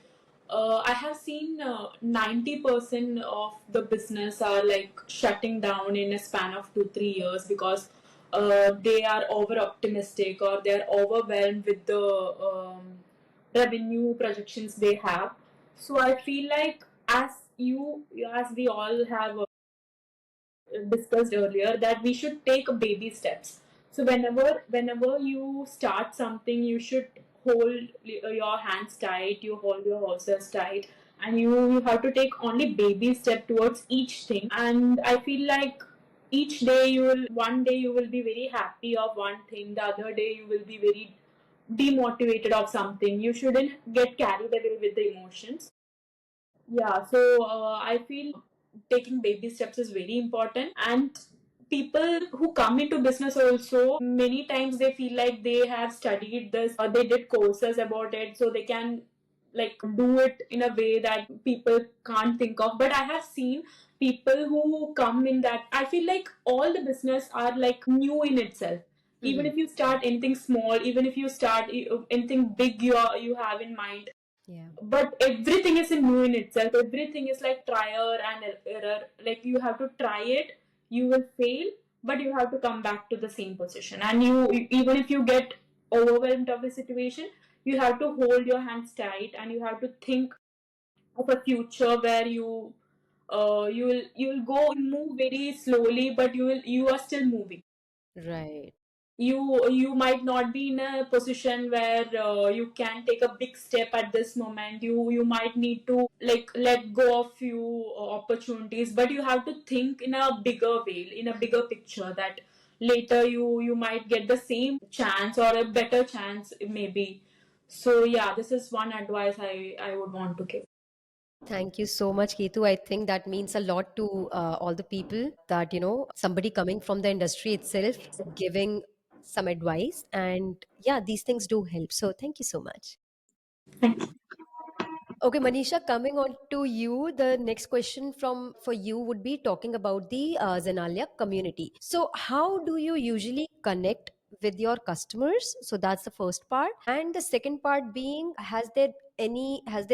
I have seen 90% of the business are like shutting down in a span of 2-3 years because they are over optimistic or they are overwhelmed with the revenue projections they have. So I feel like as we all have discussed earlier, that we should take baby steps. So whenever you start something, you should hold your hands tight, you hold your horses tight, and you have to take only baby step towards each thing. And I feel like each day one day you will be very happy of one thing, the other day you will be very demotivated of something. You shouldn't get carried away with the emotions. Yeah, so I feel taking baby steps is very important. And people who come into business also, many times they feel like they have studied this or they did courses about it, so they can like do it in a way that people can't think of. But I have seen people who come in that, I feel like all the business are like new in itself. Even Mhm. if you start anything small, even if you start anything big, you have in mind, Yeah. but everything is new in itself. Everything is like trial and error. Like you have to try it, you will fail, but you have to come back to the same position. And even if you get overwhelmed of the situation, you have to hold your hands tight and you have to think of a future where you will go move very slowly, but you are still moving. Right. You might not be in a position where you can take a big step at this moment. You might need to like let go of few opportunities, but you have to think in a bigger way, in a bigger picture, that later you might get the same chance or a better chance maybe. So yeah, this is one advice I would want to give. Thank you so much, Ketu. I think that means a lot to all the people that, somebody coming from the industry itself giving some advice. And yeah, these things do help. So thank you so much. Thank you. Okay, Manisha, coming on to you, the next question from for you would be talking about the ZenAlyaa's community. So, how do you usually connect with your customers? So that's the first part, and the second part being, has there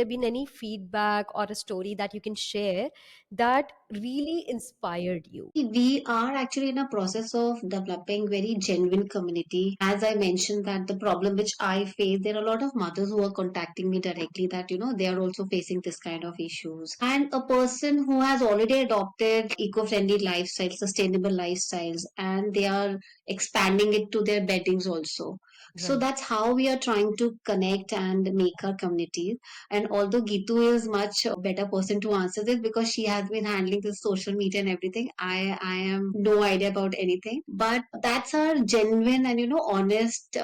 been any feedback or a story that you can share that really inspired you? We are actually in a process of developing very genuine community. As I mentioned that the problem which I face, there are a lot of mothers who are contacting me directly that, they are also facing this kind of issues. And a person who has already adopted eco-friendly lifestyles, sustainable lifestyles, and they are expanding it to their beddings also. So Right. that's how we are trying to connect and make our community. And although Gitu is much better person to answer this because she has been handling the social media and everything, I am no idea about anything. But that's our genuine and honest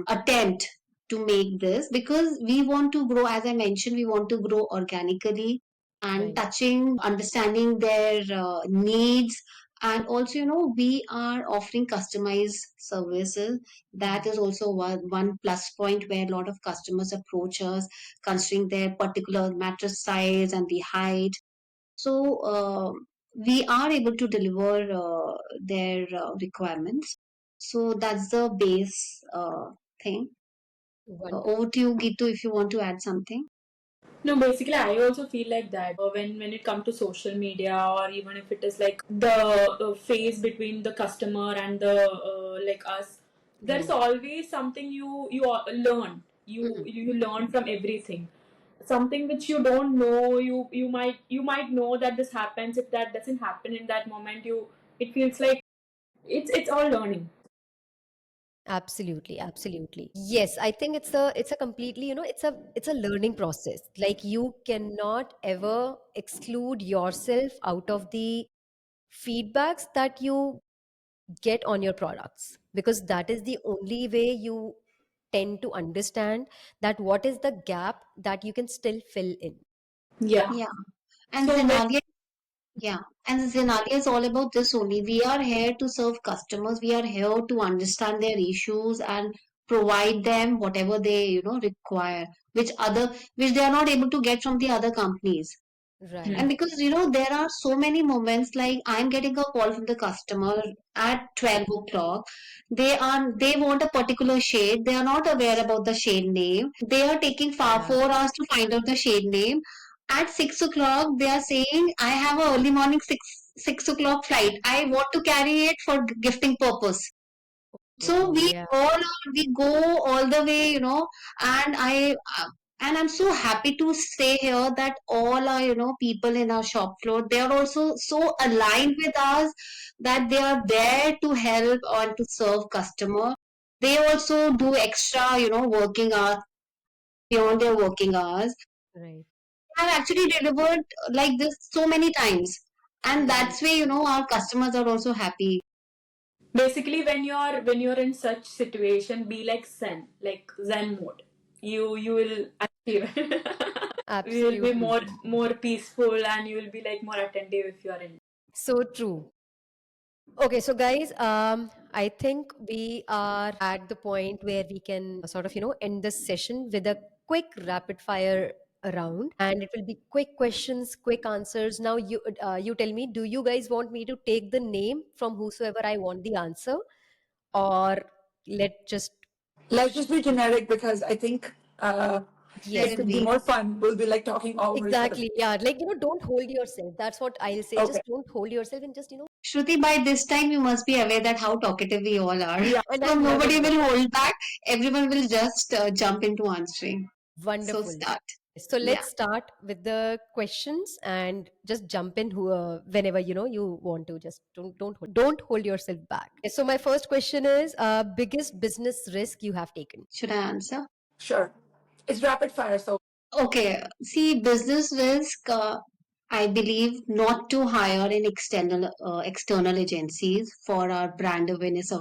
attempt to make this because we want to grow. As I mentioned, we want to grow organically and Right. touching, understanding their needs. And also, we are offering customized services. That is also one plus point where a lot of customers approach us considering their particular mattress size and the height. So we are able to deliver their requirements. So that's the base thing. Over to you, Gitu, if you want to add something. No, basically, I also feel like that when it comes to social media, or even if it is like the phase between the customer and the like us, there's Right. always something you learn. You Mhm. you learn from everything. something which you don't know. You might know that this happens. If that doesn't happen in that moment, it feels like it's all learning. Absolutely, absolutely. Yes, I think it's a completely, it's a learning process. Like you cannot ever exclude yourself out of the feedbacks that you get on your products, because that is the only way you tend to understand that what is the gap that you can still fill in. Yeah. Yeah. And So when Zenalia, yeah. And ZenAlyaa's is all about this only. We are here to serve customers. We are here to understand their issues and provide them whatever they, require, which they are not able to get from the other companies. Right, And because, there are so many moments like I'm getting a call from the customer at 12 o'clock. They want a particular shade. They are not aware about the shade name. They are taking far yeah, 4 hours to find out the shade name. At 6 o'clock, they are saying, I have a early morning 6 o'clock flight. I want to carry it for gifting purpose. So oh yeah, we go all the way, and and I'm so happy to say here that all our, people in our shop floor, they are also so aligned with us that they are there to help or to serve customer. They also do extra, working hours beyond their working hours. right. I've actually delivered like this so many times. And Mhm. that's why, our customers are also happy. basically when you're in such situation, be like zen mode. You will achieve. You will be Absolutely. more peaceful, and you will be like more attentive if you are in. So true. Okay, so guys, I think we are at the point where we can sort of, end this session with a quick rapid fire round, and it will be quick questions, quick answers. Now, you tell me, do you guys want me to take the name from whosoever I want the answer, or let just Let's just be generic because I think Let it yes, it could be be. more fun. We'll be like talking all instead of exactly, yeah, like don't hold yourself. That's what I'll say. okay. Just don't hold yourself and just Shruti, by this time you must be aware that how talkative we all are. yeah, and So I love it. nobody will hold back. Everyone will just jump into answering. So Wonderful. start. So Yeah. let's start with the questions and just jump in whenever you want to. Just don't hold yourself back. So my first question is biggest business risk you have taken. Should I answer? Sure. It's rapid fire, so Okay, see, business risk, I believe not to hire in external agencies for our brand awareness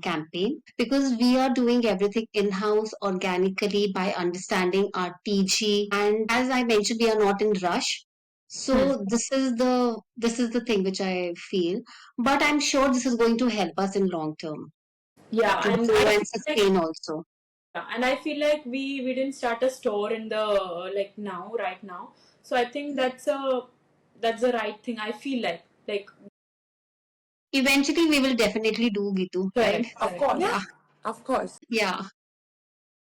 campaign, because we are doing everything in-house organically by understanding our TG, and as I mentioned, we are not in rush. So this is the thing which I feel, but I'm sure this is going to help us in long term Yeah, to and grow and sustain also. I feel like we didn't start a store in the like now right now. So I think that's the right thing. I feel like Eventually, we will definitely do, Gitu, right? correct, of correct. course. Yeah, Yeah. Of course. yeah.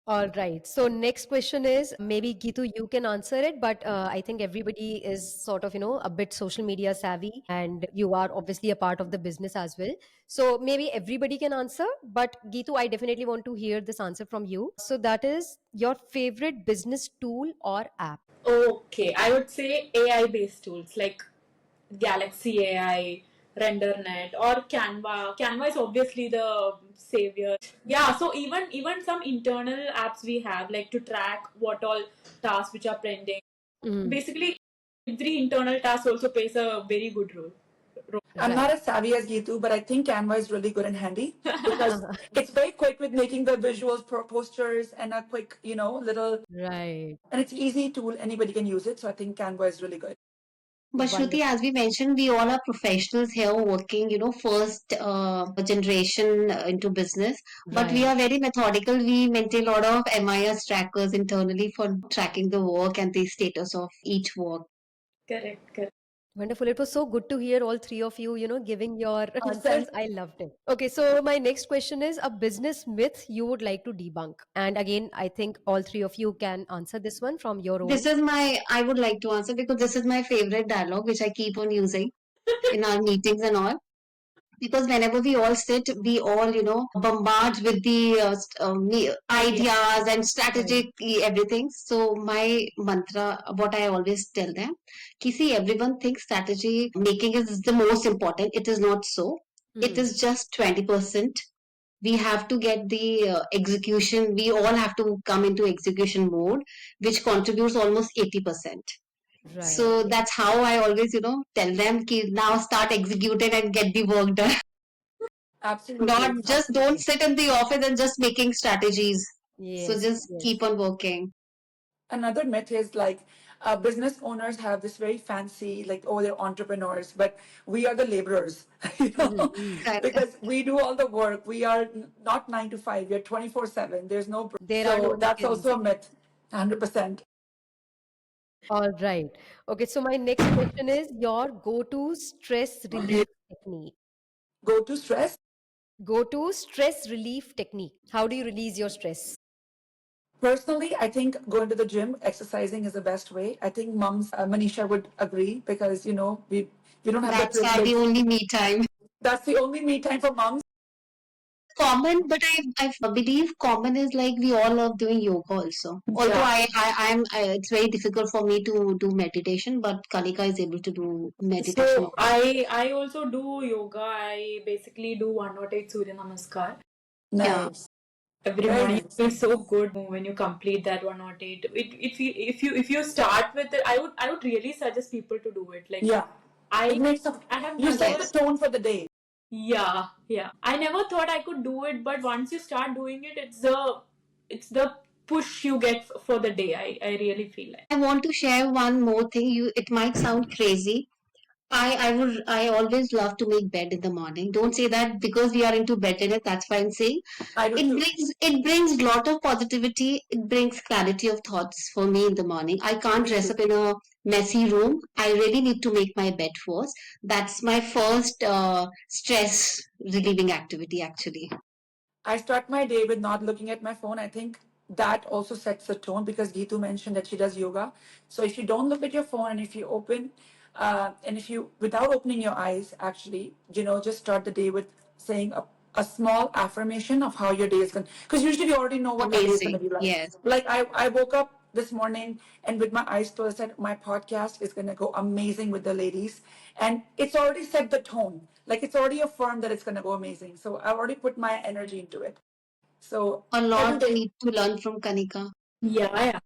All right. So next question is maybe Geethu, you can answer it, but I think everybody is sort of a bit social media savvy, and you are obviously a part of the business as well. So maybe everybody can answer, but Geethu, I definitely want to hear this answer from you. So that is your favorite business tool or app. Okay, I would say AI based tools like Galaxy AI, RenderNet, or Canva. Canva is obviously the savior. Yeah, so even some internal apps we have like to track what all tasks which are pending. Mm, Basically, every internal task also plays a very good role. I'm not right. as savvy as Geethu, but I think Canva is really good and handy because it's very quick with making the visuals, posters, and a quick, little, Right. and it's easy tool. Anybody can use it. So I think Canva is really good. But Shruti, Wonderful. as we mentioned, we all are professionals here working, first generation into business. But we Right. are very methodical. We maintain a lot of MIS trackers internally for tracking the work and the status of each work. Correct, correct. Wonderful. It was so good to hear all three of you, giving your Sense. answers. I loved it. Okay, so my next question is a business myth you would like to debunk. And again, I think all three of you can answer this one from your This own. is I would like to answer because this is my favorite dialogue, which I keep on using in our meetings and all. because whenever we all sit, we all, bombard with the ideas and Right. strategic everything. So my mantra, what I always tell them, ki see, everyone thinks strategy making is the most important. It is not so. It Hmm. is just 20%. We have to get the execution. We all have to come into execution mode, which contributes almost 80%. Right. So that's how I always, tell them ki now start executing and get the work done. Absolutely. Not just don't Absolutely. sit in the office and just making strategies. So Yes. just Yes. keep on working. Another myth is like business owners have this very fancy, like, oh, they're entrepreneurs, but we are the laborers, Mm-hmm. Correct. because we do all the work. We are not 9 to 5, we're 24/7. There's no break. There are no So that's weekends. also a myth, 100%. All right. Okay. So my next question is your go-to stress relief technique. Go to stress. Go-to stress relief technique. How do you release your stress? Personally, I think going to the gym, exercising is the best way. I think moms, Manisha would agree because, we don't have the That's the privilege. only me time. That's the only me time for moms. Common, but I believe common is like we all love doing yoga also. Although Yeah. it's very difficult for me to do meditation, but Kanika is able to do meditation. So I also do yoga. I basically do 108 Surya Namaskar Yeah, Nice. every Very morning. It nice. feels so good when you complete that 108. If you start with it, I would really suggest people to do it. Like Yeah. It I makes I have you done set the it. yes. tone for the day. Yeah, yeah. I never thought I could do it, but once you start doing it, it's the push you get for the day. I really feel like. I want to share one more thing. It might sound crazy. I always love to make bed in the morning. Don't say that because we are into bed in it. That's why I'm saying I do too. it brings lot of positivity. It brings clarity of thoughts for me in the morning. I can't Me dress too. up in a messy room. I really need to make my bed first. That's my first stress relieving activity actually. I start my day with not looking at my phone. I think that also sets the tone because Geethu mentioned that she does yoga. So if you don't look at your phone and if you open, and if you, without opening your eyes, actually, just start the day with saying a small affirmation of how your day is going to, because usually you already know what that day is going to Amazing. be like. Yes. Like I woke up this morning and with my eyes closed, I said my podcast is going to go amazing with the ladies. And it's already set the tone. Like it's already affirmed that it's going to go amazing. So I already put my energy into it. So A every lot day need to learn from Kanika. Yeah, yeah.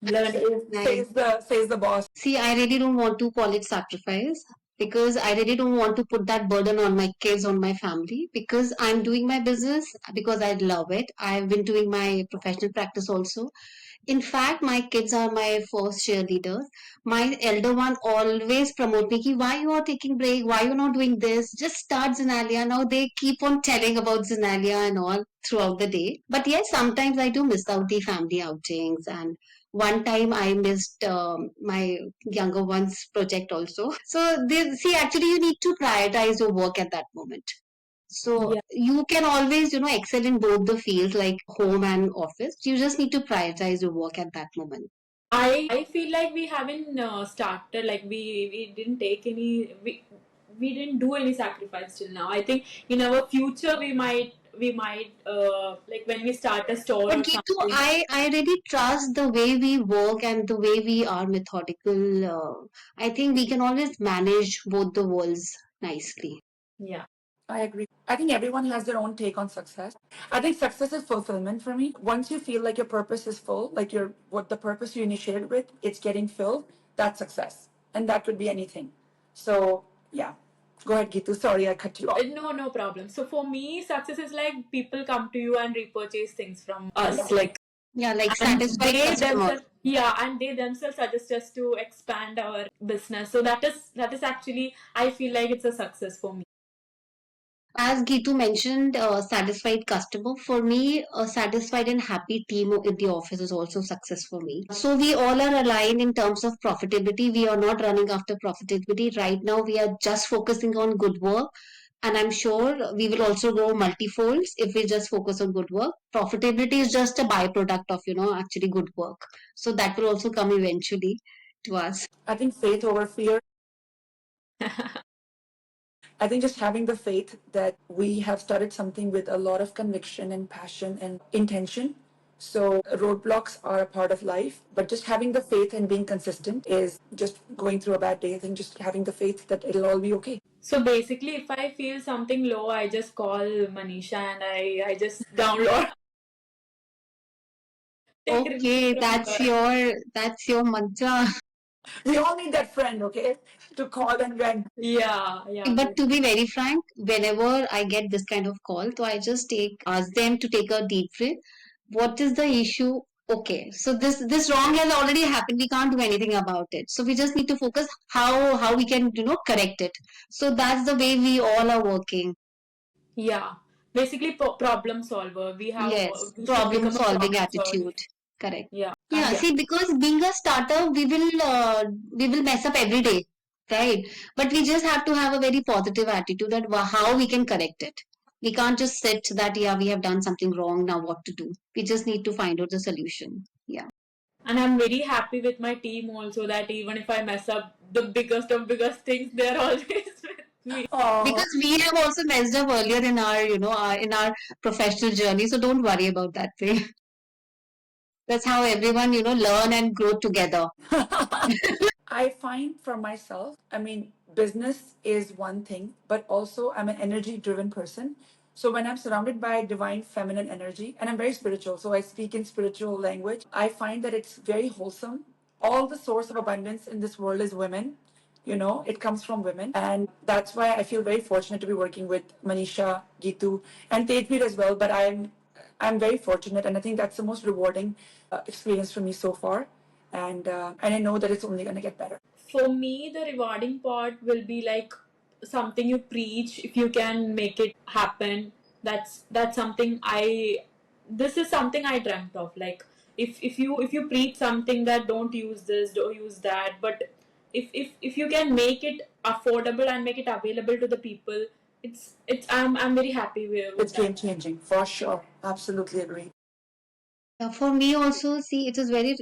Learn. Nice. says the boss. See, I really don't want to call it sacrifice because I really don't want to put that burden on my kids, on my family, because I'm doing my business because I love it. I've been doing my professional practice also. In fact, my kids are my first cheerleaders. My elder one always promote me, ki, why you are taking break? Why you not doing this? Just start ZenAlyaa's. Now they keep on telling about ZenAlyaa's and all throughout the day. But yes, sometimes I do miss out the family outings. And one time I missed my younger one's project also. So they see, actually you need to prioritize your work at that moment. So Yeah. you can always, excel in both the fields like home and office. You just need to prioritize your work at that moment. I feel like we haven't started, like we didn't take any, we didn't do any sacrifice till now. I think in our future we might like when we start a store But or Geethu, something. I really trust the way we work and the way we are methodical. I think we can always manage both the worlds nicely. Yeah. I agree. I think everyone has their own take on success. I think success is fulfillment for me. Once you feel like your purpose is full, like your what the purpose you initiated with, it's getting filled, that's success. And that could be anything. So yeah. Go ahead, Geetu. Sorry, I cut you off. No problem. So for me, success is like people come to you and repurchase things from us, Yeah. like, Yeah, like and satisfied they customer. themselves, yeah, and they themselves suggest us to expand our business. So that is actually, I feel like it's a success for me. As Gitu mentioned, satisfied customer. For me, a satisfied and happy team in the office is also success for me. So we all are aligned in terms of profitability. We are not running after profitability. Right now, we are just focusing on good work. And I'm sure we will also grow multifolds if we just focus on good work. Profitability is just a byproduct of, actually good work. So that will also come eventually to us. I think faith over fear. I think just having the faith that we have started something with a lot of conviction and passion and intention. So roadblocks are a part of life, but just having the faith and being consistent is just going through a bad day. I think just having the faith that it'll all be okay. So basically, if I feel something low, I just call Manisha and I just download, take reviews Okay, from her. that's your mantra. We all need that friend, okay, to call and vent. Yeah, yeah. But to be very frank, whenever I get this kind of call, so I just ask them to take a deep breath. What is the issue? Okay, so this wrong has already happened. We can't do anything about it. So we just need to focus how we can correct it. So that's the way we all are working. Yeah. Basically, problem solver. Yes, We should problem become a solving problem solver. attitude. Correct. Yeah. Yeah, Yeah. see, because being a starter, we will mess up every day, right? But we just have to have a very positive attitude that how we can correct it. We can't just sit that, yeah, we have done something wrong, now what to do? We just need to find out the solution. Yeah. And I'm very happy with my team also that even if I mess up the biggest of biggest things, they're always with me. Oh, Because we have also messed up earlier in in our professional journey, so don't worry about that way. That's how everyone, learn and grow together. I find for myself, I mean, business is one thing, but also I'm an energy driven person. So when I'm surrounded by divine feminine energy, and I'm very spiritual, so I speak in spiritual language, I find that it's very wholesome. All the source of abundance in this world is women. You know, it comes from women. And that's why I feel very fortunate to be working with Manisha, Geethu, and Tejveer as well. But I'm very fortunate, and I think that's the most rewarding experience for me so far. And I know that it's only going to get better. For me, the rewarding part will be like something you preach. If you can make it happen, that's something I. This is something I dreamt of. Like if you preach something that don't use this, don't use that, but if you can make it affordable and make it available to the people, it's I'm very happy with It's that. game changing for sure. Absolutely agree. For me also, see, it is very,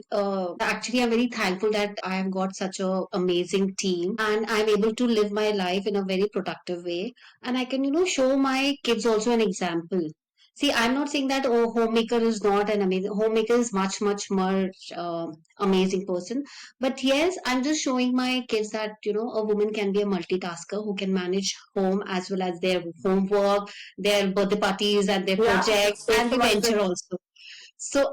actually, I'm very thankful that I have got such a amazing team and I'm able to live my life in a very productive way. And I can, show my kids also an example. See, I'm not saying that, oh, homemaker is not an amazing, homemaker is much, much more amazing person. But yes, I'm just showing my kids that, a woman can be a multitasker who can manage home as well as their homework, their birthday parties and their Yeah, projects and the venture socializing. also. So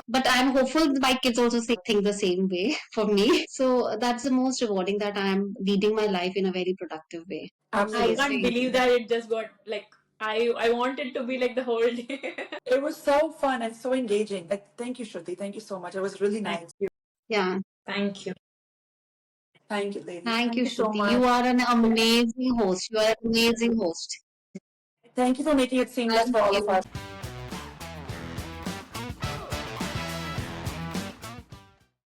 but I'm hopeful my kids also think the same way for me. So that's the most rewarding that I'm leading my life in a very productive way. I I Absolutely. can't see. believe that it just got like I want it to be like the whole day. It was so fun and so engaging. Thank you, Shruti. Thank you so much. It was really Thank nice. you. Yeah. Thank you. Thank you, ladies. Thank Thank you, you so Shruti. You much. are an amazing host. You are an amazing host. Thank you for making it seamless Thank for all of you. us.